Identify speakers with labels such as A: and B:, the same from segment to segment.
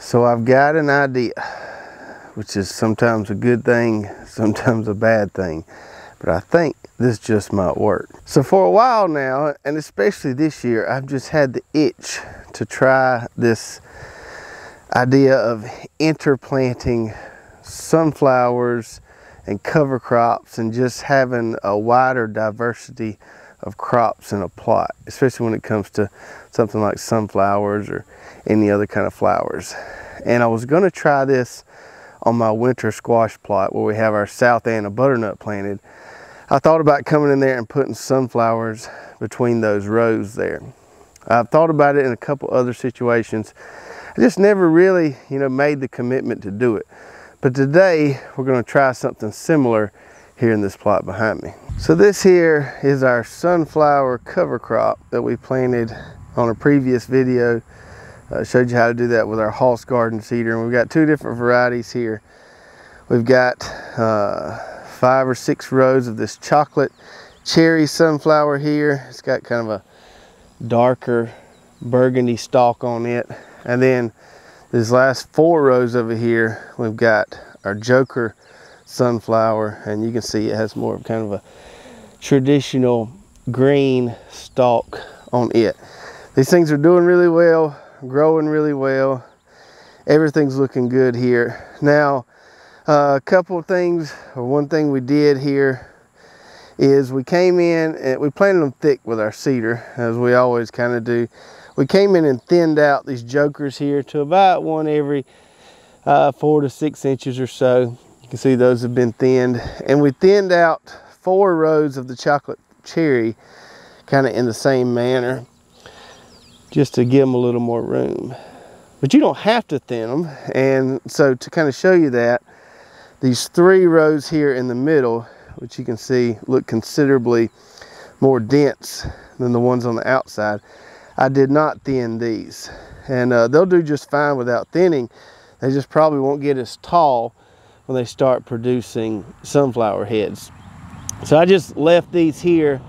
A: So I've got an idea, which is sometimes a good thing, sometimes a bad thing, but I think this just might work. So for a while now, and especially this year, I've just had the itch to try this idea of interplanting sunflowers and cover crops and just having a wider diversity of crops in a plot, especially when it comes to something like sunflowers or any other kind of flowers. And I was going to try this on my winter squash plot where we have our South Anna butternut planted. I thought about coming in there and putting sunflowers between those rows there. I've thought about it in a couple other situations. I just never really, made the commitment to do it. But today we're going to try something similar here in this plot behind me. So this here is our sunflower cover crop that we planted on a previous video. Showed you how to do that with our Hoss garden seeder, and we've got two different varieties here. We've got 5 or 6 rows of this chocolate cherry sunflower here. It's got kind of a darker burgundy stalk on it, and then these last 4 rows over here we've got our Joker sunflower, and you can see it has more of kind of a traditional green stalk on it. These things are doing really well, growing really well. Everything's looking good here. Now a couple of things, or one thing we did here is we came in and we planted them thick with our cedar, as we always kind of do. We came in and thinned out these Jokers here to about one every 4 to 6 inches or so. You can see those have been thinned, and we thinned out 4 rows of the chocolate cherry kind of in the same manner, just to give them a little more room. But you don't have to thin them, and so to kind of show you that, these 3 rows here in the middle, which you can see look considerably more dense than the ones on the outside, I did not thin these, and they'll do just fine without thinning. They just probably won't get as tall when they start producing sunflower heads. So I just left these here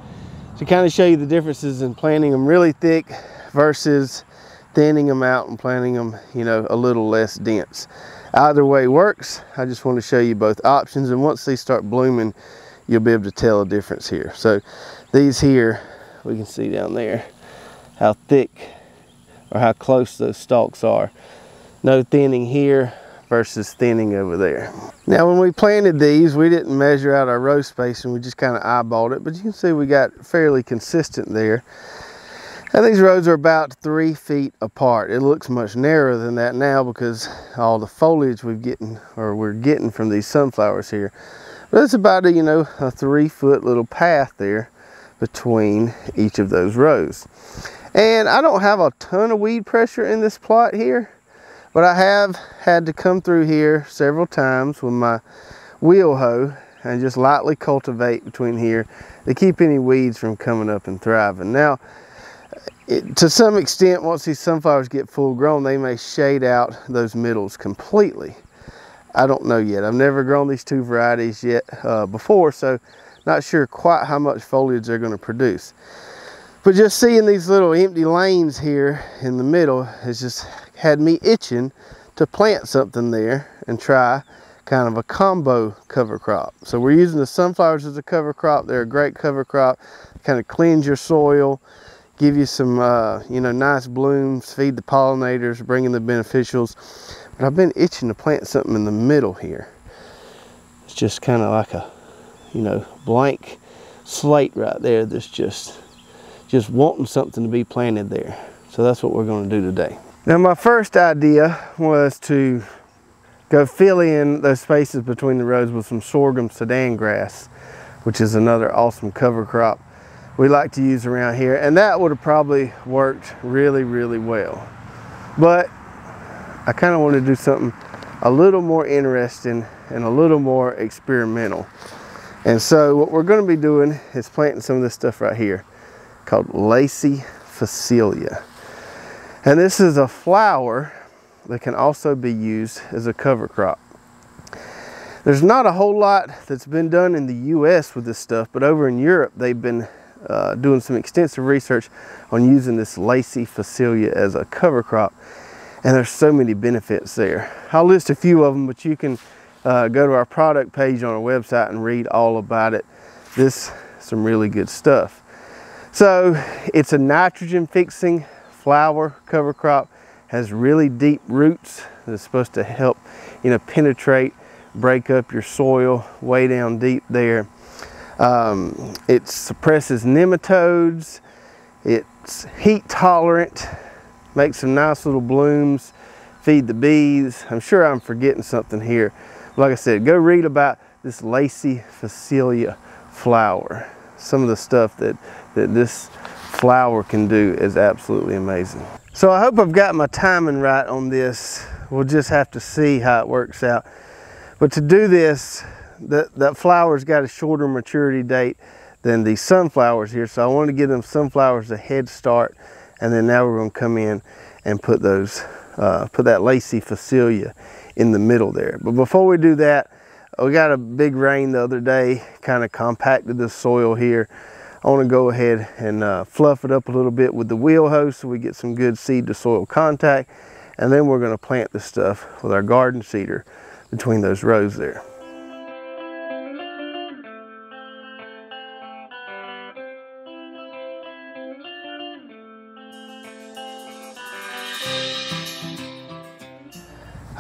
A: to kind of show you the differences in planting them really thick versus thinning them out and planting them, a little less dense. Either way works. I just want to show you both options, and once they start blooming, you'll be able to tell a difference here. So these here, we can see down there how thick or how close those stalks are. No thinning here versus thinning over there. Now when we planted these, we didn't measure out our row spacing, we just kind of eyeballed it, but you can see we got fairly consistent there. And these rows are about 3 feet apart. It looks much narrower than that now because all the foliage we're getting from these sunflowers here. But it's about a 3 foot little path there between each of those rows. And I don't have a ton of weed pressure in this plot here, but I have had to come through here several times with my wheel hoe and just lightly cultivate between here to keep any weeds from coming up and thriving. Now, to some extent, once these sunflowers get full grown, they may shade out those middles completely. I don't know yet. I've never grown these 2 varieties yet before, so not sure quite how much foliage they're going to produce. But just seeing these little empty lanes here in the middle has just had me itching to plant something there and try kind of a combo cover crop. So we're using the sunflowers as a cover crop. They're a great cover crop, kind of cleanse your soil, give you some nice blooms, feed the pollinators, bring in the beneficials. But I've been itching to plant something in the middle here. It's just kind of like a blank slate right there that's just wanting something to be planted there. So that's what we're going to do today. Now my first idea was to go fill in those spaces between the rows with some sorghum Sudan grass, which is another awesome cover crop we like to use around here, and that would have probably worked really, really well. But I kind of want to do something a little more interesting and a little more experimental. And so what we're going to be doing is planting some of this stuff right here called Lacy Phacelia. And this is a flower that can also be used as a cover crop. There's not a whole lot that's been done in the US with this stuff, but over in Europe they've been doing some extensive research on using this Lacy Phacelia as a cover crop. And there's so many benefits there. I'll list a few of them, but you can go to our product page on our website and read all about it. This is some really good stuff. So it's a nitrogen fixing flower cover crop, has really deep roots that's supposed to help, penetrate, break up your soil way down deep there. It suppresses nematodes. It's heat tolerant, makes some nice little blooms, feed the bees. I'm sure I'm forgetting something here. Like I said, go read about this Lacy Phacelia flower. Some of the stuff that this flower can do is absolutely amazing. So I hope I've got my timing right on this. We'll just have to see how it works out. But to do this, that flower's got a shorter maturity date than the sunflowers here. So I want to give them sunflowers a head start. And then now we're going to come in and put those, put that Lacy Phacelia in the middle there. But before we do that, we got a big rain the other day, kind of compacted the soil here. I want to go ahead and fluff it up a little bit with the wheel hose so we get some good seed to soil contact. And then we're going to plant this stuff with our garden seeder between those rows there.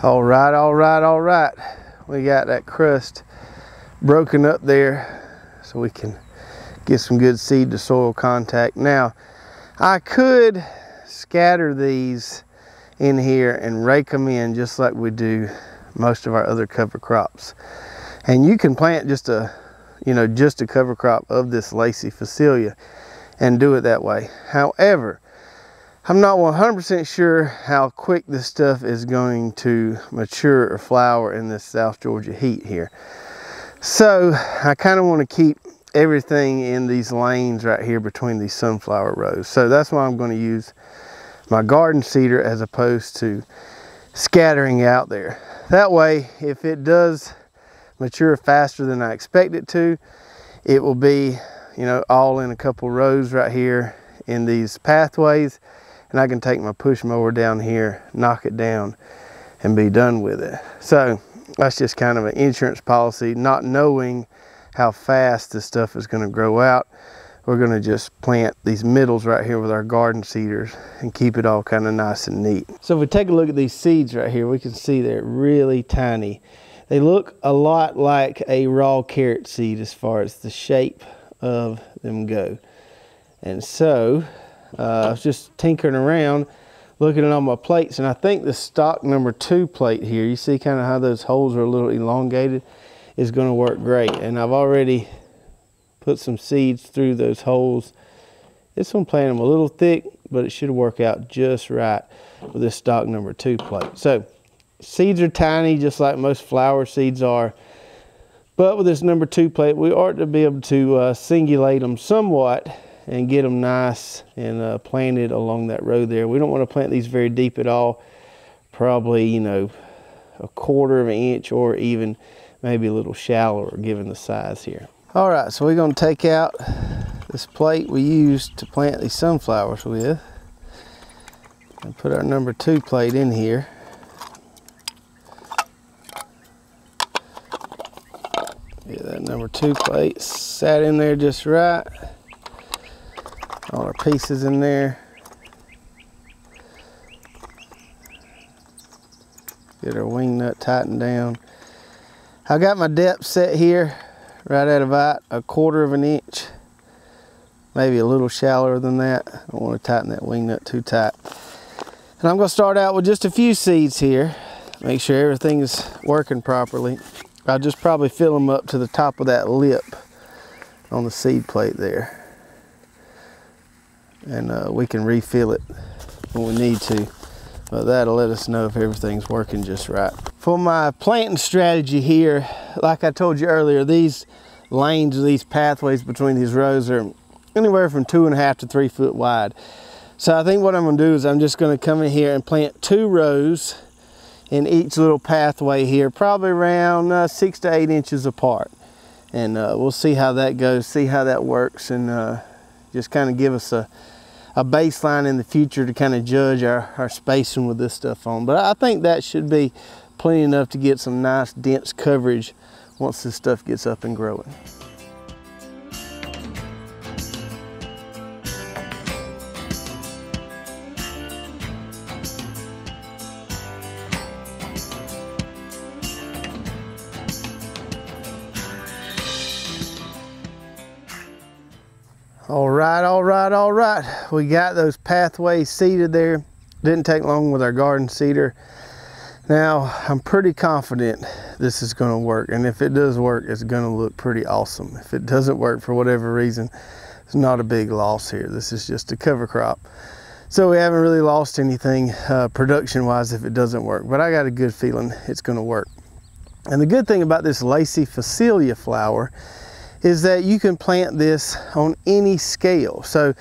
A: All right, all right, all right. We got that crust broken up there so we can get some good seed to soil contact. Now, I could scatter these in here and rake them in just like we do most of our other cover crops. And you can plant just a cover crop of this Lacy Phacelia and do it that way. However, I'm not 100% sure how quick this stuff is going to mature or flower in this South Georgia heat here. So I kind of want to keep everything in these lanes right here between these sunflower rows. So that's why I'm going to use my garden seeder as opposed to scattering out there. That way, if it does mature faster than I expect it to, it will be, all in a couple rows right here in these pathways. And I can take my push mower down here, knock it down, and be done with it. So that's just kind of an insurance policy, not knowing how fast this stuff is going to grow out. We're going to just plant these middles right here with our garden seeders and keep it all kind of nice and neat. So if we take a look at these seeds right here, we can see they're really tiny. They look a lot like a raw carrot seed as far as the shape of them go. And so I was just tinkering around looking at all my plates, and I think the stock number 2 plate here, you see kind of how those holes are a little elongated, is going to work great. And I've already put some seeds through those holes. This one plant them a little thick, but it should work out just right with this stock number 2 plate. So seeds are tiny, just like most flower seeds are, but with this number 2 plate, we ought to be able to singulate them somewhat and get them nice and planted along that row there. We don't want to plant these very deep at all, probably, a 1/4 of an inch or even maybe a little shallower given the size here. All right, so we're going to take out this plate we used to plant these sunflowers with and put our number 2 plate in here. Get that number 2 plate sat in there just right. All our pieces in there. Get our wing nut tightened down. I got my depth set here right at about 1/4 of an inch, maybe a little shallower than that. I don't want to tighten that wing nut too tight. And I'm going to start out with just a few seeds here, make sure everything is working properly. I'll just probably fill them up to the top of that lip on the seed plate there. And we can refill it when we need to, but that'll let us know if everything's working just right. For my planting strategy here, like I told you earlier, these lanes or these pathways between these rows are anywhere from 2.5 to 3 foot wide. So I think what I'm going to do is I'm just going to come in here and plant 2 rows in each little pathway here, probably around 6 to 8 inches apart. And we'll see how that goes, see how that works, and just kind of give us a a baseline in the future to kind of judge our spacing with this stuff on. But I think that should be plenty enough to get some nice dense coverage once this stuff gets up and growing. All right. We got those pathways seeded there. Didn't take long with our garden seeder. Now, I'm pretty confident this is gonna work. And if it does work, it's gonna look pretty awesome. If it doesn't work for whatever reason, it's not a big loss here. This is just a cover crop. So we haven't really lost anything production-wise if it doesn't work. But I got a good feeling it's gonna work. And the good thing about this Lacy Phacelia flower is that you can plant this on any scale. So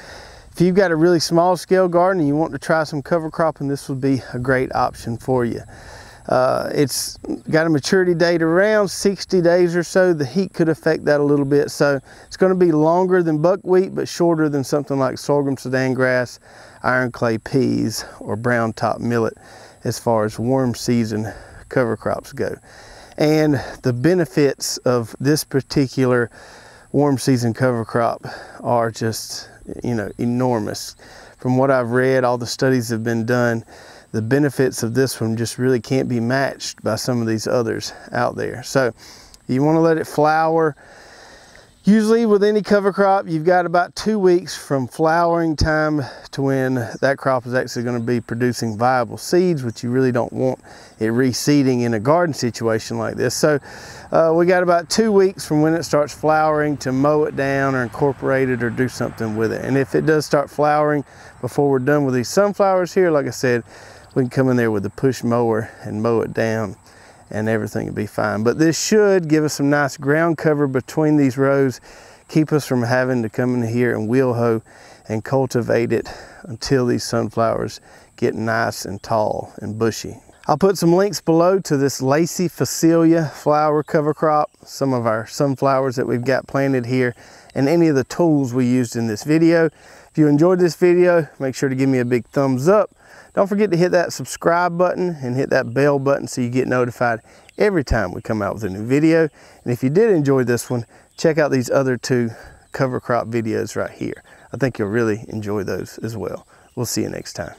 A: if you've got a really small scale garden and you want to try some cover cropping, this would be a great option for you. It's got a maturity date around 60 days or so. The heat could affect that a little bit. So it's going to be longer than buckwheat, but shorter than something like sorghum Sudan grass, iron clay peas, or brown top millet as far as warm season cover crops go. And the benefits of this particular warm season cover crop are just, enormous. From what I've read, all the studies have been done, the benefits of this one just really can't be matched by some of these others out there. So you want to let it flower. Usually with any cover crop, you've got about 2 weeks from flowering time to when that crop is actually going to be producing viable seeds, which you really don't want it reseeding in a garden situation like this. So we got about 2 weeks from when it starts flowering to mow it down or incorporate it or do something with it. And if it does start flowering before we're done with these sunflowers here, like I said, we can come in there with a push mower and mow it down and everything will be fine. But this should give us some nice ground cover between these rows, keep us from having to come in here and wheel hoe and cultivate it until these sunflowers get nice and tall and bushy. I'll put some links below to this Lacy Phacelia flower cover crop, some of our sunflowers that we've got planted here, and any of the tools we used in this video. If you enjoyed this video, make sure to give me a big thumbs up. Don't forget to hit that subscribe button and hit that bell button so you get notified every time we come out with a new video. And if you did enjoy this one, check out these other 2 cover crop videos right here. I think you'll really enjoy those as well. We'll see you next time.